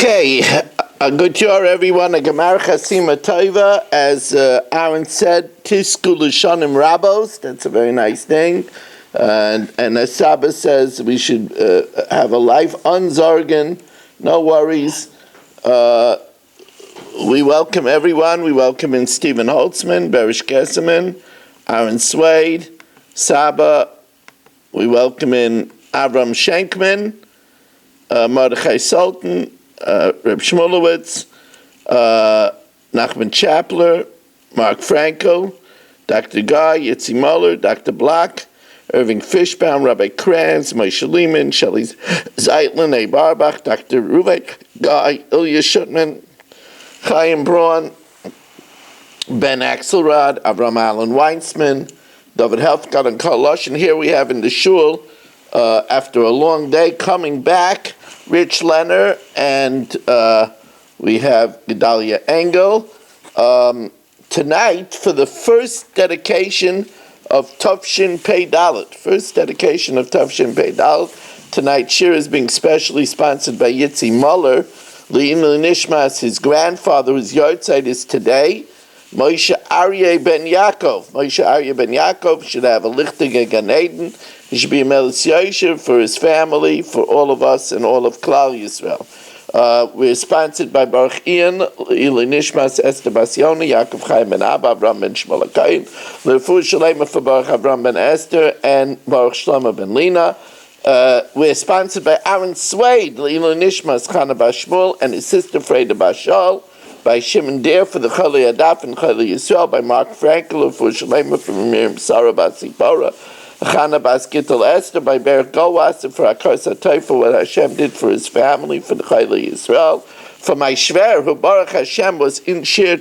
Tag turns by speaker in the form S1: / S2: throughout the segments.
S1: Okay, a good year, everyone. A Gemar Chasima Tova, as Aaron said, Tisku L'Shanim Rabos. That's a very nice thing. And as Saba says, we should have a life unzorgen, no worries. We welcome everyone. We welcome in Stephen Holtzman, Berish Gesseman, Aaron Swade, Saba. We welcome in Avram Schenkman, Mordechai Sultan, Reb Shmulowitz, Nachman Chapler, Mark Franco, Dr. Guy, Yitzi Muller, Dr. Block, Irving Fishbaum, Rabbi Kranz, Moshe Lehman, Shelley Zeitlin, A. Barbach, Dr. Ruve Guy, Ilya Shutman, Chaim Braun, Ben Axelrod, Avram Allen Weinsman, David Helfgott, and Karl Lush. And here we have in the shul, after a long day, coming back, Rich Lenner, and we have Gedalia Engel. Tonight, for the first dedication of Tufshin Pei Dalet, tonight's shir is being specially sponsored by Yitzi Muller. Le'imel Nishmas, his grandfather, whose yahrzeit is today, Moshe Aryeh ben Yaakov. Moshe Aryeh ben Yaakov should have a lichtige Gan Eden. He should be a Melis Yoshev for his family, for all of us, and all of Klal Yisrael. We're sponsored by Baruch Ian, Ili Nishmas, Esther Basioni, Yaakov Chaim ben Abba, Avram ben Shmuel HaKohen, L'Refuah Shalema for Baruch Avram ben Esther, and Baruch Shlomo ben Lina. We're sponsored by Aaron Swade, Ili Nishmas, Chana Bashmuel, and his sister Freda Bashal, by Shimon Der for the Chali Adaf and Chali Yisrael, by Mark Frankel for Shalema from Miriam Sarah Basipora, Chana Bas Gittel Esther, by Be'er Gowas for Akar Satay for what Hashem did for his family, for the Chali Yisrael, for my Shver, who Baruch Hashem was in shul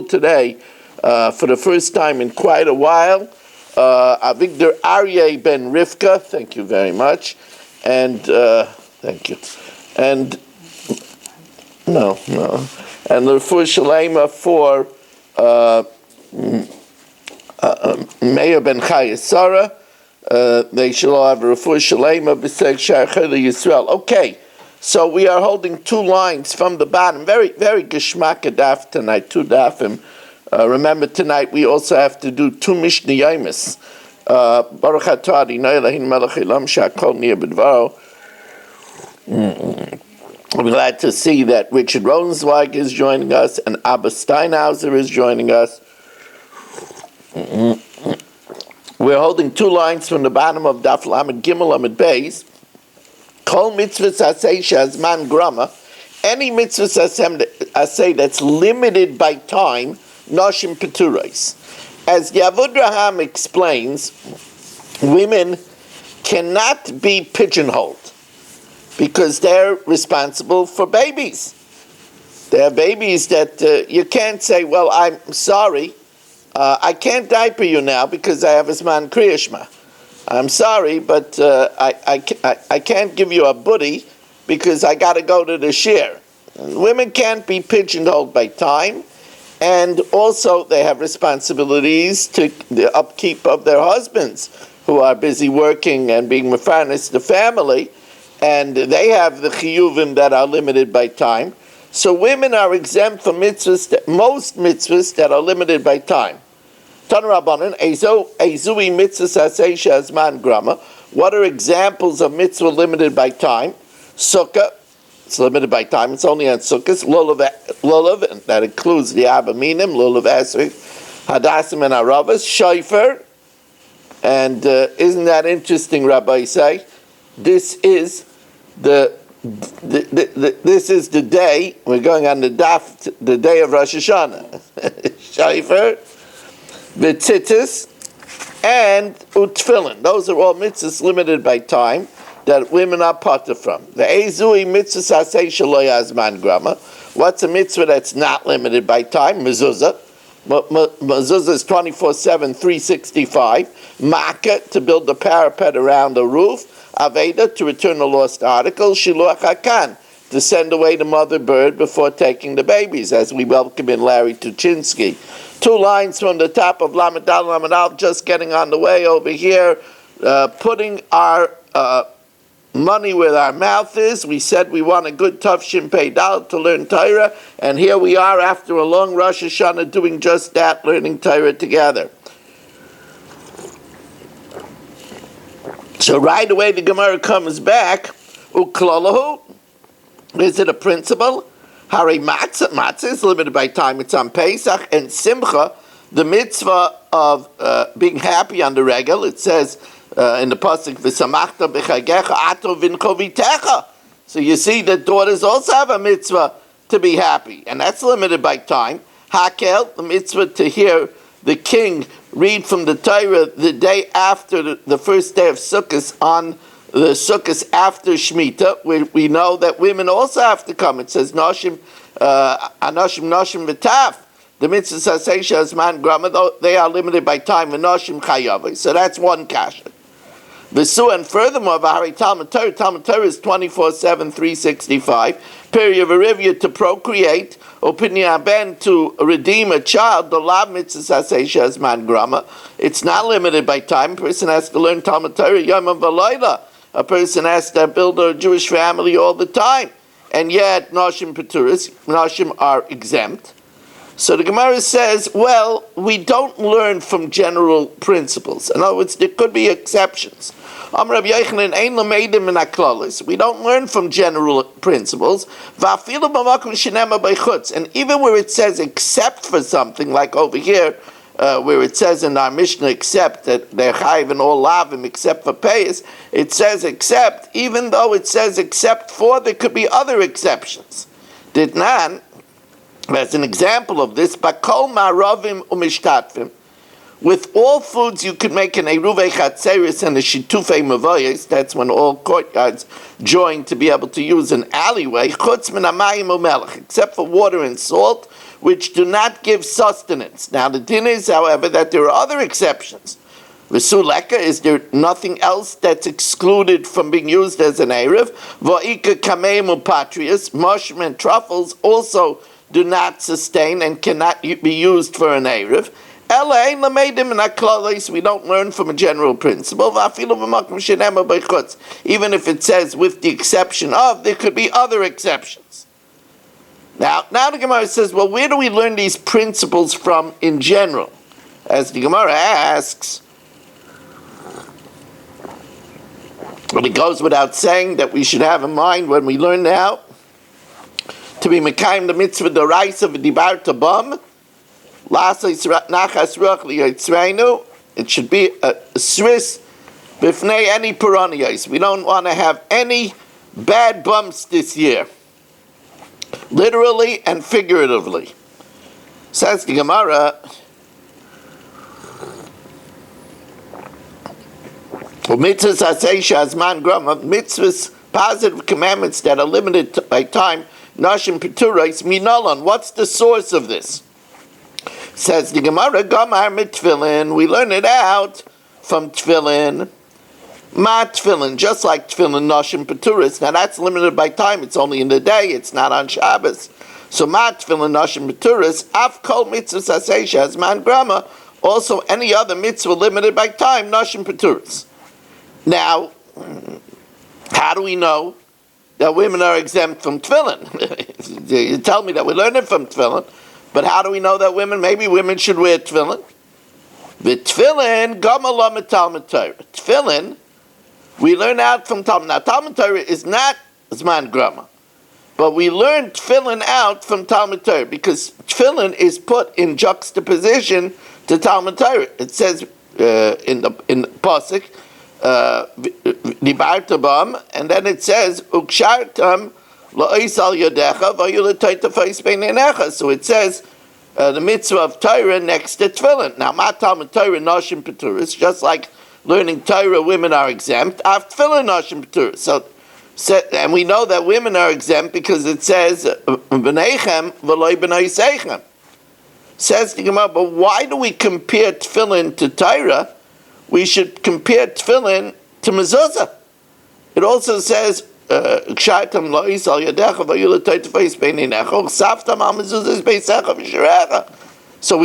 S1: today for the first time in quite a while, Avigdor Aryeh ben Rivka, thank you very much, and thank you, and and L'Refuah Shalema for Meir ben Chaya Sarah. They shall all have a L'Refuah Shalema b'seg Shachar Yisrael. Okay, so we are holding two lines from the bottom. Very, very geshmak daf tonight, two dafim. Remember tonight we also have to do two Mishnah Yomis. Baruch atah Adonai Eloheinu melech haolam she'akol niyeh b'dvaro. I'm glad to see that Richard Rosenzweig is joining us and Abba Steinhauser is joining us. We're holding two lines from the bottom of Daf Lamed Gimel Lamed Beis. Kol mitzvahs aseh she'azman grama. Any mitzvahs aseh that's limited by time, noshim peturos. As Yavud Raham explains, women cannot be pigeonholed, because they're responsible for babies. They're babies that you can't say, well, I'm sorry, I can't diaper you now because I have a Zman Kriyashma. I'm sorry, but I can't give you a buddy because I got to go to the shir. And women can't be pigeonholed by time, and also they have responsibilities to the upkeep of their husbands, who are busy working and being mefarnes the family, and they have the chiyuvim that are limited by time. So women are exempt from mitzvahs, most mitzvahs that are limited by time. Tan Rabbanan, ezui mitzvahs aseh she'azman grama. What are examples of mitzvah limited by time? Sukkah, it's limited by time. It's only on sukkahs. Lulav, and that includes the Abba Minim, Lulav Esrik, Hadassim and Aravas, Shofar. And isn't that interesting, Rabbi say? This is this is the day, we're going on the daf, the day of Rosh Hashanah. Shofar, V'tzitzis, and Utfilin. Those are all mitzvahs limited by time that women are parted from. The Ezui mitzvahs aseh shelo yazman grama. What's a mitzvah that's not limited by time? Mezuzah. Mezuzah is 24/7, 365. Makkah, to build the parapet around the roof. Aveda, to return the lost article. Shiluach Hakan, to send away the mother bird before taking the babies, as we welcome in Larry Tuchinski. Two lines from the top of Lamed Dal Lamed Al, just getting on the way over here, putting our money where our mouth is. We said we want a good Tafshin Pei Dal to learn Torah, and here we are after a long Rosh Hashanah doing just that, learning Torah together. So right away the Gemara comes back, Uklalahu, is it a principle? Hari Matzah, Matzah is limited by time, it's on Pesach, and Simcha, the mitzvah of being happy on the regel, it says in the pasuk, V'samachta b'chagecha ato v'incho v'techa. So you see that daughters also have a mitzvah to be happy, and that's limited by time. Hakel, the mitzvah to hear the king read from the Torah the day after the first day of Sukkot, on the Sukkot after Shemitah, where we know that women also have to come. It says, Noshim, Anoshim v'taf. The mitzvah says, man grama, they are limited by time, Noshim chayav. So that's one kasha. V'su, and furthermore, V'hari Talmud Torah is 24/7, 365. Period of Arivia, to procreate, opinion ben, to redeem a child, the lav mitzvah as man grama. It's not limited by time. A person has to learn Talmud Torah yom v'layla. A person has to build a Jewish family all the time. And yet, Noshim Peturis, Noshim are exempt. So the Gemara says, well, we don't learn from general principles. In other words, there could be exceptions. We don't learn from general principles. And even where it says except for something, like over here, where it says in our Mishnah, except that they're chayiv and all lavim except for payas, it says except, even though it says except for, there could be other exceptions. Ditnan, as an example of this, bakol ma'aravim umishtatvim, with all foods you could make an eruvei chatzeris and a shitufei mavoyes, that's when all courtyards join to be able to use an alleyway, chutz min hamayim umelech, except for water and salt, which do not give sustenance. Now the din is, however, that there are other exceptions. V'suleka, is there nothing else that's excluded from being used as an eruv? V'ika kameim upatrias, mushroom and truffles also do not sustain and cannot be used for an eruv. We don't learn from a general principle. Even if it says with the exception of, there could be other exceptions. Now the Gemara says, well, where do we learn these principles from in general? As the Gemara asks, but it goes without saying that we should have in mind when we learn now to be mekayim the mitzvah d'oraisa v'dibarta bam. It should be a Swiss b'fnei any piranhas. We don't want to have any bad bumps this year, literally and figuratively. Says the Gemara, mitzvahs, positive commandments that are limited by time, nashim peturais minalan. What's the source of this? Says the Gemara, Gamar mitfilin, we learn it out from tfilin. Ma tfilin, just like tfilin nashim peturis. Now that's limited by time, it's only in the day, it's not on Shabbos. So ma tfilin nashim peturis, af kol mitzvah saseisha as man grama, also any other mitzvah limited by time, nashim peturis. Now, how do we know that women are exempt from tfilin? You tell me that we learn it from tfilin. But how do we know that maybe women should wear tefillin? The tefillin, gamalam Talmud Torah. Tefillin, we learn out from Talmud. Now, Talmud Torah is not Zman Grama, but we learn tefillin out from Talmud Torah because tefillin is put in juxtaposition to Talmud Torah. It says in the pasuk, dibarta bam, and then it says ukshartam. So it says the mitzvah of Torah next to tefillin. Now, Talmud Torah nashim peturis, just like learning Torah, women are exempt. Af tefillin nashim peturis. So, and we know that women are exempt because it says b'neichem v'loy b'noisechem. Says the Gemara, but why do we compare tefillin to Torah? We should compare tefillin to mezuzah. It also says. So we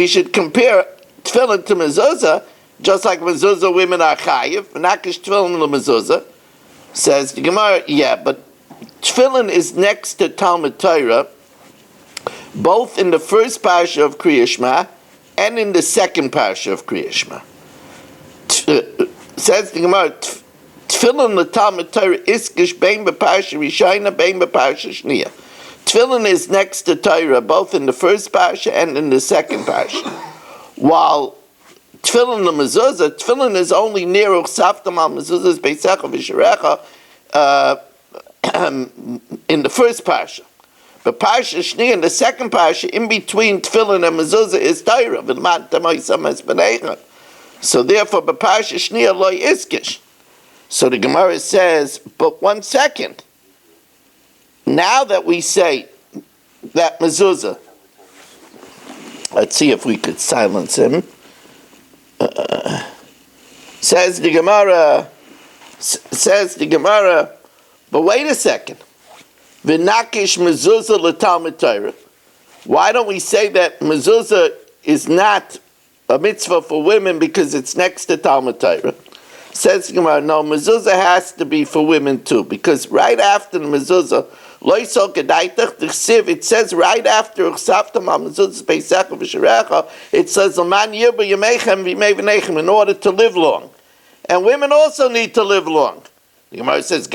S1: should compare tefillin to mezuzah, just like mezuzah women are chayiv, nakish tefillin le mezuzah. Says the Gemara, yeah, but tefillin is next to Talmud Torah, both in the first parsha of Kriya Shema and in the second parsha of Kriya Shema. Says the Gemara, tefillin the Talmud Torah iskish bein b'parsha rishayna bein b'parsha shniya. Tefillin is next to Torah, both in the first parsha and in the second parsha. While tefillin the mezuzah, tefillin is only near uchsaftam al mezuzah's beisecha v'sherecha in the first parsha. But parsha shniya, in the second parsha, in between tefillin and mezuzah is Torah. V'lman tamoisam es b'neicha. So therefore, b'parsha shniya lo iskish. So the Gemara says, but 1 second. Now that we say that mezuzah, let's see if we could silence him. Says the Gemara, but wait a second. V'nakish mezuzah l'talmud Torah. Why don't we say that mezuzah is not a mitzvah for women because it's next to Talmud Torah? Says the Gemara, no, mezuzah has to be for women too, because right after the mezuzah, it says right after it says in order to live long. And women also need to live long. The Gemara says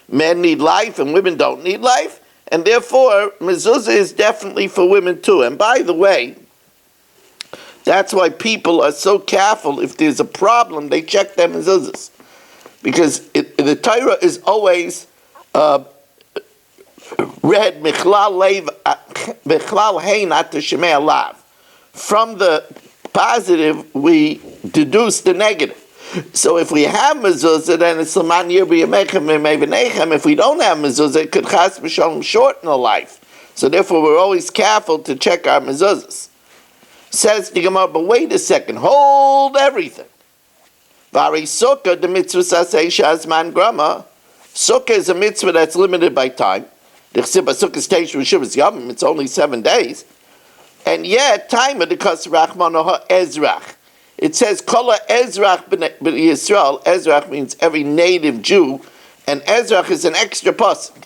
S1: men need life and women don't need life, and therefore mezuzah is definitely for women too. And by the way, that's why people are so careful. If there's a problem, they check their mezuzahs, because the Torah is always read michlal hein at shemei alav. From the positive, we deduce the negative. So if we have mezuzah, then it's l'man yirbi yamechem v'meivinechem. If we don't have mezuzah, it could chas v'shalom shorten a life. So therefore, we're always careful to check our mezuzahs. Says the Gemara, but wait a second, hold everything. Vari sukkah, the mitzvah sasei shazman grama. Sukkah is a mitzvah that's limited by time. It's only 7 days. And yet, time of the kasrach ezrach. It says, Kola ezrach b'Yisrael. Ezrach means every native Jew, and ezrach is an extra pasuk.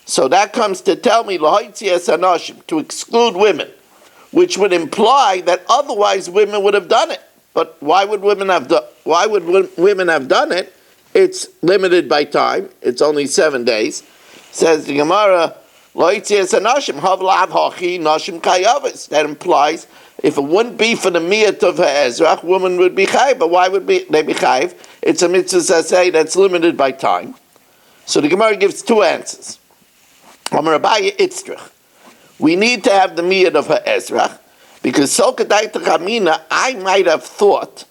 S1: So that comes to tell me, to exclude women, which would imply that otherwise women would have done it. But why would women have done it? It's limited by time. It's only 7 days. Says the Gemara, that implies if it wouldn't be for the miyat of her ezrach, woman would be chayv. But why would they be chayv? It's a mitzvah that's limited by time. So the Gemara gives 2 answers. We need to have the miyat of her ezrach, because I might have thought,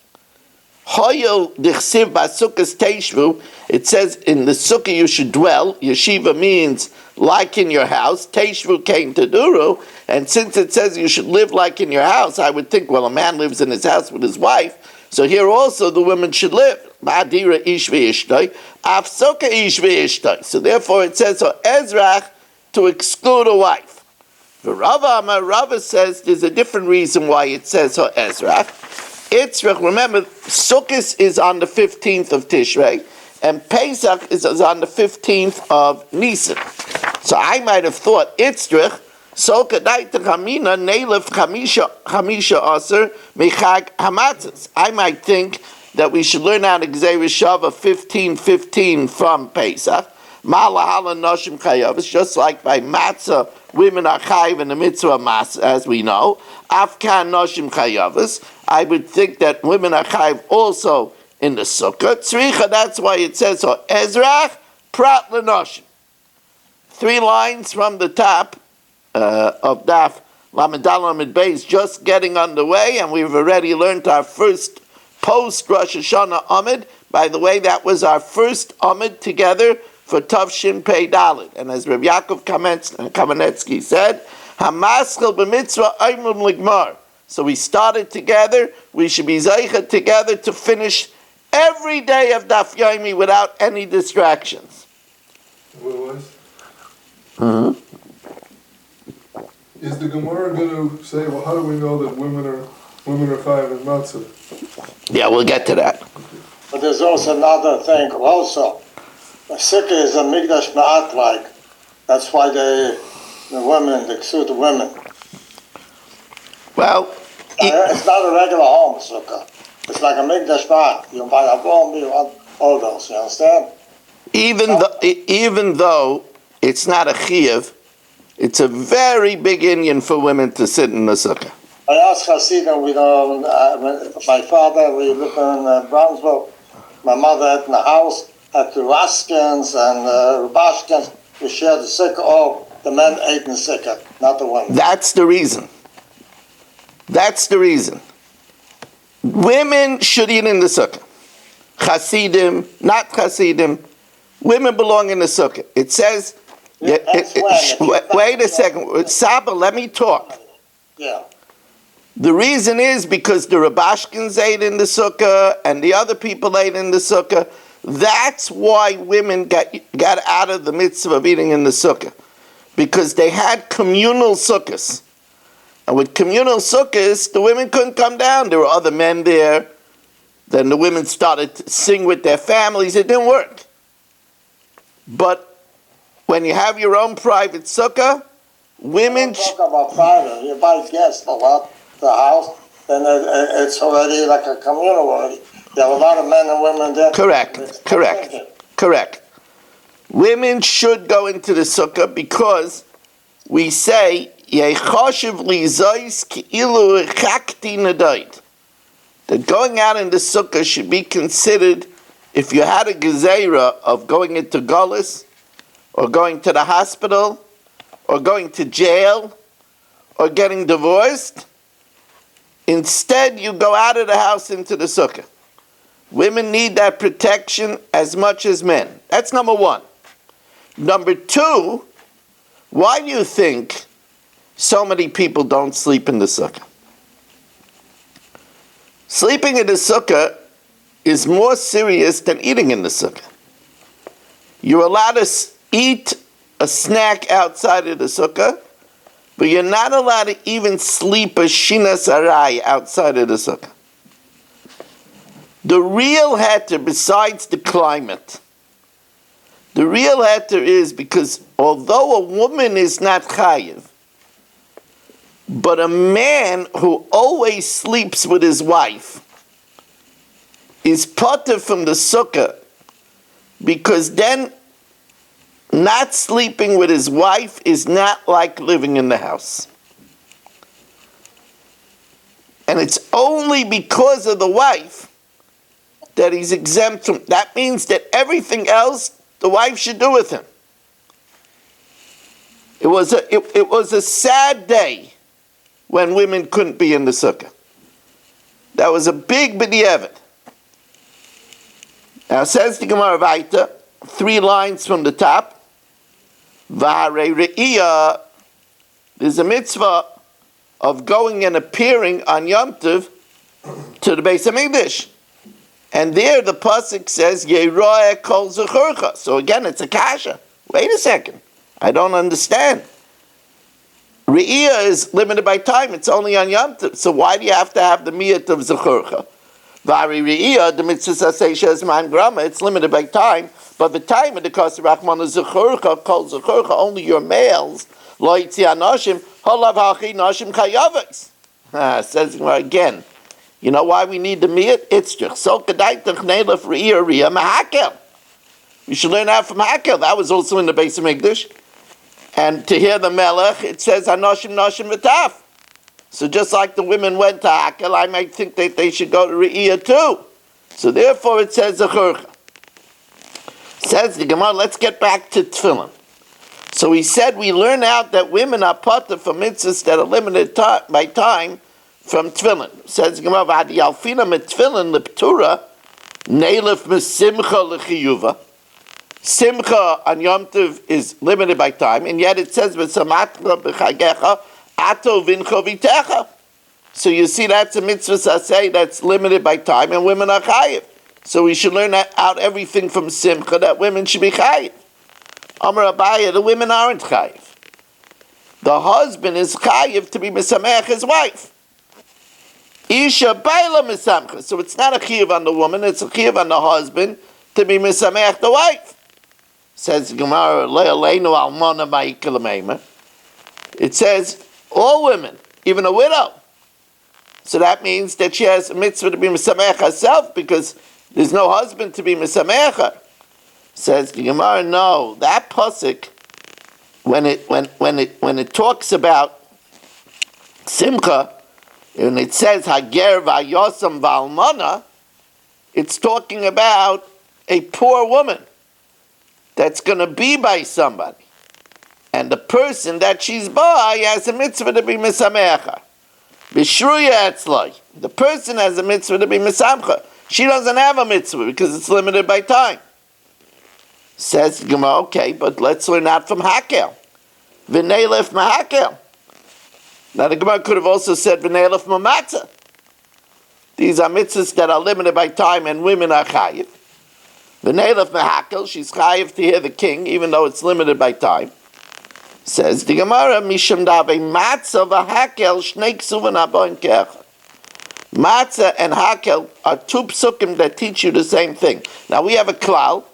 S1: it says in the sukkah you should dwell. Yeshiva means like in your house. Teishvu came to duru, and since it says you should live like in your house, I would think, well, a man lives in his house with his wife, so here also the women should live. Ma'adira ish v'ishtoi, af sukkah ish v'ishtoi. So therefore it says so ezrach to exclude a wife. Rava says there's a different reason why it says so ezrach. Remember, Sukkot is on the 15th of Tishrei, and Pesach is on the 15th of Nisan. So I might have thought, Itzrich, I might think that we should learn out Gzeirah Shava 15:15 from Pesach. It's just like by matzah, women are chayiv in the mitzvah mas, as we know. Afkan noshim chayavas. I would think that women are chayiv also in the sukkah. Tzricha, that's why it says so. Ezrach prat lenoshim. 3 lines from the top of Daf Lamed Lamed Beis, just getting underway, and we've already learned our first post Rosh Hashanah Amid. By the way, that was our first Amid together for Tavshin Pei Dalet. And as Rabbi Yaakov Kamenetsky said, Hamaschel b'mitzvah aimum ligmar. So we started together, we should be zeichet together to finish every day of Daf Yomi without any distractions.
S2: What was?
S1: Mm-hmm.
S2: Is the Gemara going to say, well, how do we know that women are chayav in matzah?
S1: Yeah, we'll get to that.
S3: But And there's also another thing also. The sukkah is a migdash ma'at like. That's why the women, they sue the women.
S1: Well,
S3: It's not a regular home sukkah. It's like a migdash ma'at. You buy a home, you want all those, you understand?
S1: even though it's not a chiyuv, it's a very big Indian for women to sit in the sukkah.
S3: I asked Hasidim, my father, we lived in Brownsville. My mother had in the house, had the Raskins and Rubashkins. We shared the sukkah. Oh, the men ate in the sukkah, not the women.
S1: That's the reason. That's the reason. Women should eat in the sukkah. Hasidim, not Hasidim. Women belong in the sukkah. It says, wait a second. Saba, let me talk.
S3: Yeah.
S1: The reason is because the Rabashkins ate in the sukkah and the other people ate in the sukkah. That's why women got out of the mitzvah of eating in the sukkah. Because they had communal sukkahs. And with communal sukkahs, the women couldn't come down. There were other men there. Then the women started to sing with their families. It didn't work. But when you have your own private sukkah, women...
S3: Talk about private. You buy guests a lot, the house, then it's already like a communal already. There are a lot of men and women there. Correct.
S1: Women should go into the sukkah because we say, that going out in the sukkah should be considered, if you had a gezerah of going into Golis, or going to the hospital, or going to jail, or getting divorced, instead you go out of the house into the sukkah. Women need that protection as much as men. That's number one. Number two, why do you think so many people don't sleep in the sukkah? Sleeping in the sukkah is more serious than eating in the sukkah. You're allowed to eat a snack outside of the sukkah, but you're not allowed to even sleep a shinas arai outside of the sukkah. The real heter, besides the climate, the real heter is because although a woman is not chayiv, but a man who always sleeps with his wife is potter from the sukkah, because then not sleeping with his wife is not like living in the house. And it's only because of the wife that he's exempt from. That means that everything else the wife should do with him. It was a sad day when women couldn't be in the sukkah. That was a big b'diavad. Now says the Gemara Vaita, 3 lines from the top. V'harei re'iyah, there's a mitzvah of going and appearing on Yom Tov to the Beis HaMikdash. And there the pasuk says, Yeroeh kol zechorcha. So again, it's a kasha. Wait a second. I don't understand. Re'iyah is limited by time. It's only on Yom Tov. So why do you have to have the miyat of zechorcha? Vari re'iyah, the mitzvah says man grama. It's limited by time. But the time of the Kaseh Rachmana Zechorcha, Kol Zechorcha, only your males, Lo Yitzi Anoshim, Holav Hachi Noshim Chayavos. Says again, you know why we need the miyat? It's just so Kedaitach Neilaf Re'iyah Re'iyah Mahakel. You should learn that from Hakel. That was also in the Beis HaMikdash. And to hear the Melech, it says Anoshim Noshim V'taf. So just like the women went to Hakel, I might think that they should go to Re'iyah too. So therefore it says Zechorcha. Says the Gemara, let's get back to tefillin. So he said we learn out that women are potter for mitzvahs that are limited by time from tefillin. Says the Gemara, V'adi alfina mit tefillin leptura neilef mesimcha lechiyuva. Simcha on Yom Tov is limited by time, and yet it says v'samatra b'chagecha ato vincho vitecha. So you see that's a mitzvah saseh that's limited by time, and women are chayiv. So we should learn out everything from Simcha that women should be chayiv. Amar Abaya, the women aren't chayiv. The husband is chayiv to be mesameach his wife. Isha baila misamcha. So it's not a chiyuv on the woman, it's a chiyuv on the husband to be misameach the wife. Says Gemara, le'aleinu almona ma'ikalameima. It says all women, even a widow. So that means that she has a mitzvah to be misameach herself because there's no husband to be misameach her. Says the Gemara, no, that pasuk, when it talks about simcha, and it says hager vayosam valmana, it's talking about a poor woman that's going to be by somebody. And the person that she's by has a mitzvah to be misamecha. Bishruya etzlai. The person has a mitzvah to be misamcha. She doesn't have a mitzvah because it's limited by time. Says Gemara, okay, but let's learn out from Hakel. V'neilef mahakel. Now the Gemara could have also said v'neilef mamatza. These are mitzvahs that are limited by time and women are chayiv. V'neilef mahakel, she's chayiv to hear the king even though it's limited by time. Says the Gemara, misham dave matzah v'hakel shnei ksuvan aboin ke'echad. Matzah and hakel are two psukim that teach you the same thing. Now we have a klal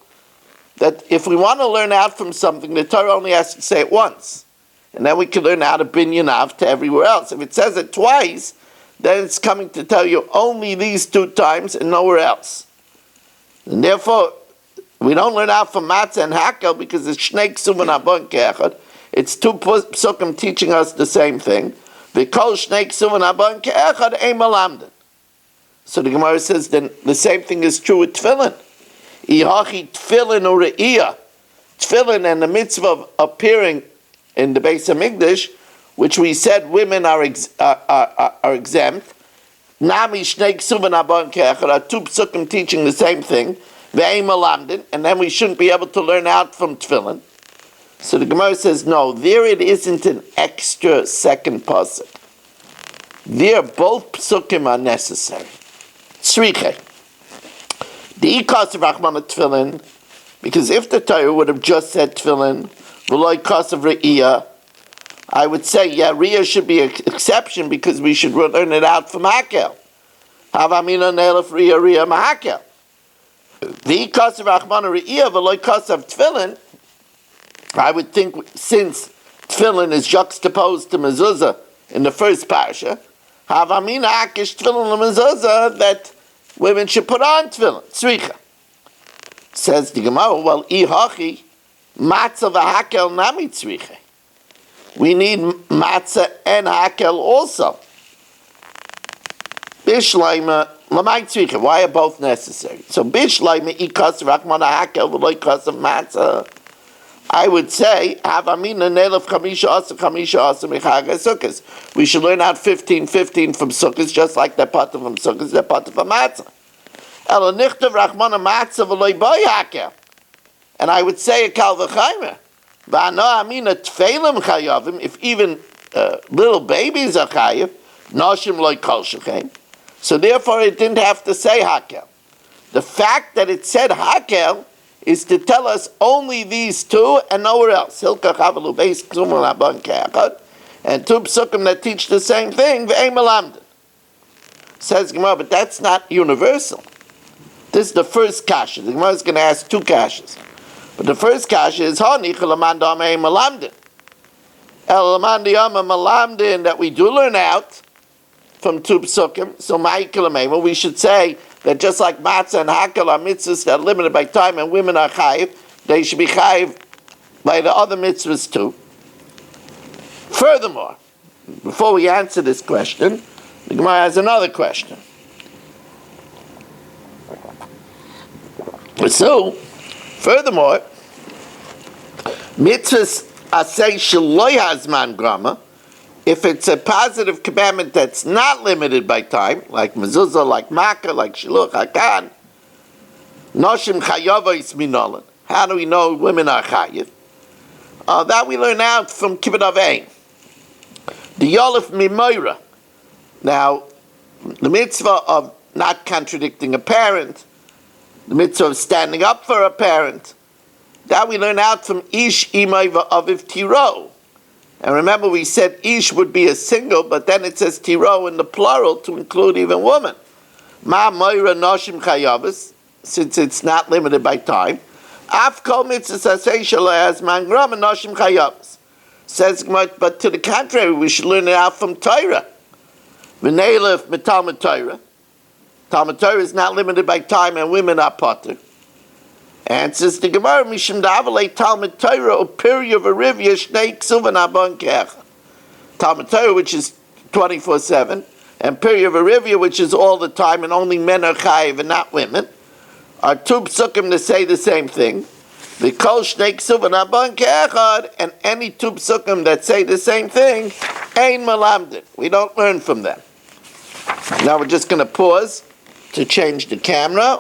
S1: that if we want to learn out from something, the Torah only has to say it once. And then we can learn out of binyanav to everywhere else. If it says it twice, then it's coming to tell you only these two times and nowhere else. And therefore, we don't learn out from matzah and hakel because it's shnei ksuvan abon ke'echad. It's two psukim teaching us the same thing. V'kol shnei ksuvan abon ke'echad ein malamden. So the Gemara says then the same thing is true with tefillin. Ihachi tefillin ure'iyah. Tefillin and the mitzvah of appearing in the Beis Hamikdash, which we said women are exempt. Nami shnei ksuvan abon ke'echad are two psukim teaching the same thing. Ve'ein malamden, and then we shouldn't be able to learn out from tefillin. So the Gemara says, no, there it isn't an extra second pasuk. There both psukim are necessary. Tzriche. The ikas of Rachmana tefillin, because if the Torah would have just said tefillin, v'lo ikas of re'iyah, I would say, yeah, re'iyah should be an exception because we should learn it out from hakel. Havamina ne'elef re'iyah mahakel. The ikas of Rachmana re'iyah, v'lo ikas of tefillin, I would think since tefillin is juxtaposed to mezuzah in the first parasha, havamina akish tefillin lemezuzah, that women should put on tefillin. Tzricha. Says the Gemara, well, ihachi matzah v'hakel nami tzricha. We need matzah and hakel also. Bishleima lamai tzricha. Why are both necessary? So bishleima ikas rachmana hakel v'lo ikas of matzah. I would say, havamina ne'elef chamisha asa michaga sukkahs. We should learn out 15 from sukkahs, just like that part from sukkahs, that part from matzah. Ela nichtav rachmana matzah v'loi boy hakel. And I would say a kal v'chaymer. V'ano amina tfeilim chayavim, if even little babies are chayav, noshim loy kol shechem. So therefore it didn't have to say hakel. The fact that it said hakel is to tell us only these two and nowhere else. Hilka chavalu beis ksumul abon ke'echad, and two psukim that teach the same thing. Ve'ein malamden. Says Gemara, but that's not universal. This is the first kasha. The Gemara is going to ask two kashas. But the first kasha is Hani chalaman da'amei malamden. Elaman da'amei malamden, that we do learn out from two psukim. So ma'ikalamei, we should say that just like matzah and hakel are mitzvahs that are limited by time and women are chayiv, they should be chayiv by the other mitzvahs too. Furthermore, before we answer this question, the Gemara has another question. So, furthermore, mitzvahs asay shaloi hazman grama, if it's a positive commandment that's not limited by time, like mezuzah, like makkah, like shiluch hakan, noshim chayavos minolan. How do we know women are chayiv? That we learn out from Kibbud Avein. The yolif mimoira. Now, the mitzvah of not contradicting a parent, the mitzvah of standing up for a parent, that we learn out from ish imay v'aviv tiro. And remember, we said ish would be a single, but then it says tiro in the plural to include even woman. Ma moira noshim chayavas, since it's not limited by time. Af kol mitzvahs asay shelo hazman grama noshim chayavas. Says, but to the contrary, we should learn it out from Torah. V'neilef mitalmud Torah. Talmud Torah is not limited by time, and women are potter. And says the Gemara, Mishum da'avalei Talmud Torah, upirya v'rivya shnei ksuvan abon kecha. Talmud Torah, which is 24/7, and pirya v'rivya, which is all the time, and only men are chayiv and not women, are two psukim to say the same thing. The kol shnei ksuvan abon kecha, and any two psukim that say the same thing, ein malamdin. We don't learn from them. Now we're just going to pause to change the camera.